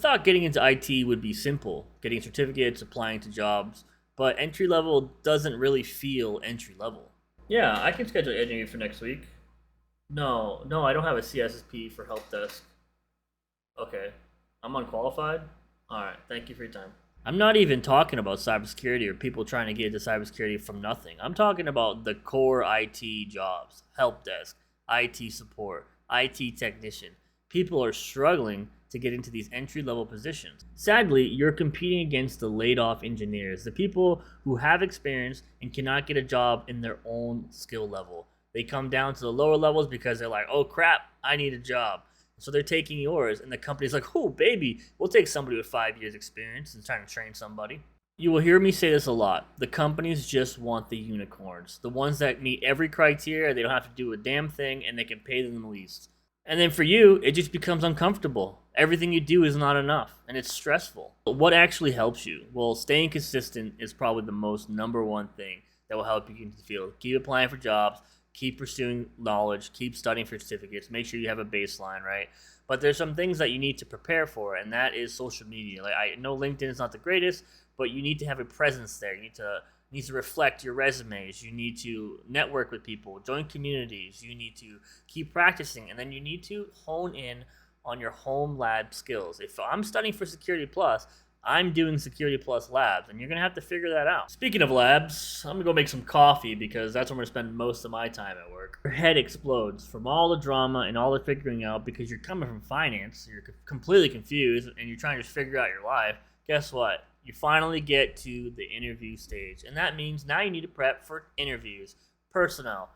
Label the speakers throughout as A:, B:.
A: thought getting into IT would be simple, getting certificates, applying to jobs, but entry level doesn't really feel entry level. Yeah, I can schedule an interview for next week. No, no, I don't have a CSSP for help desk. Okay, I'm unqualified. All right, thank you for your time. I'm not even talking about cybersecurity or people trying to get into cybersecurity from nothing. I'm talking about the core IT jobs, help desk, IT support, IT technician. People are struggling to get into these entry level positions. Sadly, you're competing against the laid off engineers, the people who have experience and cannot get a job in their own skill level. They come down to the lower levels because they're like, oh crap, I need a job. So they're taking yours, and the company's like, oh, baby, we'll take somebody with 5 years experience and trying to train somebody. You will hear me say this a lot. The companies just want the unicorns, the ones that meet every criteria, they don't have to do a damn thing, and they can pay them the least. And then for you, it just becomes uncomfortable. Everything you do is not enough, and it's stressful. But what actually helps you? Well, staying consistent is probably the most number one thing that will help you get into the field. Keep applying for jobs, keep pursuing knowledge, keep studying for certificates, make sure you have a baseline, right? But there's some things that you need to prepare for, and that is social media. Like, I know LinkedIn is not the greatest, but you need to have a presence there. You need to reflect your resumes. You need to network with people, join communities. You need to keep practicing, and then you need to hone in on your home lab skills. If I'm studying for Security Plus, I'm doing Security Plus labs, and you're going to have to figure that out. Speaking of labs, I'm going to go make some coffee because that's where I'm going to spend most of my time at work. Your head explodes from all the drama and all the figuring out because you're coming from finance, you're completely confused, and you're trying to figure out your life. Guess what? You finally get to the interview stage, and that means now you need to prep for interviews, personnel,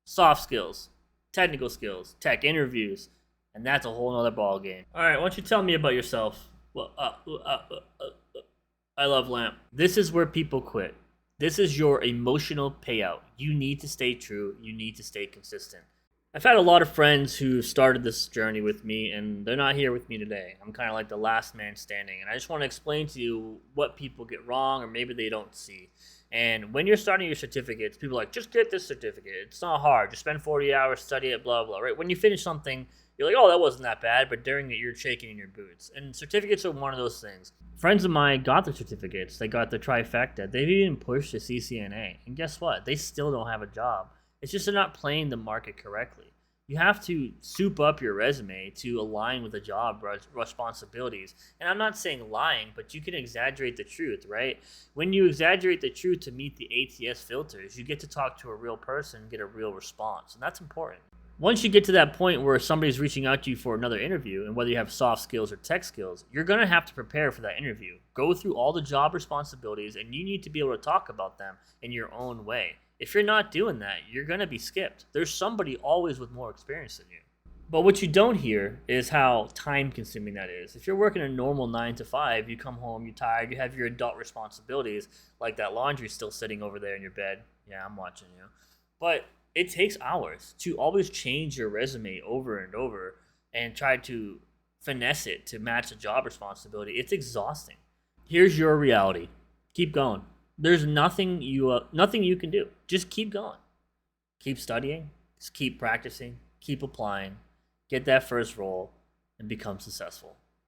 A: soft skills, technical skills, tech interviews, and that's a whole nother ball game. All right, why don't you tell me about yourself? Well, I love LAMP. This is where people quit. This is your emotional payout. You need to stay true. You need to stay consistent. I've had a lot of friends who started this journey with me, and they're not here with me today. I'm kind of like the last man standing, and I just want to explain to you what people get wrong or maybe they don't see. And when you're starting your certificates, people are like, just get this certificate. It's not hard. Just spend 40 hours, study it, blah, blah, right? When you finish something, you're like, oh, that wasn't that bad, but during it, you're shaking in your boots. And certificates are one of those things. Friends of mine got their certificates. They got the trifecta. They've even pushed the CCNA. And guess what? They still don't have a job. It's just they're not playing the market correctly. You have to soup up your resume to align with the job responsibilities. And I'm not saying lying, but you can exaggerate the truth, right? When you exaggerate the truth to meet the ATS filters, you get to talk to a real person and get a real response. And that's important. Once you get to that point where somebody's reaching out to you for another interview, and whether you have soft skills or tech skills, you're going to have to prepare for that interview. Go through all the job responsibilities, and you need to be able to talk about them in your own way. If you're not doing that, you're going to be skipped. There's somebody always with more experience than you. But what you don't hear is how time consuming that is. If you're working a normal 9 to 5, you come home, you're tired, you have your adult responsibilities, like that laundry still sitting over there in your bed. Yeah, I'm watching you. But it takes hours to always change your resume over and over and try to finesse it to match the job responsibility. It's exhausting. Here's your reality. Keep going. There's nothing you can do. Just keep going. Keep studying. Just keep practicing. Keep applying. Get that first role and become successful.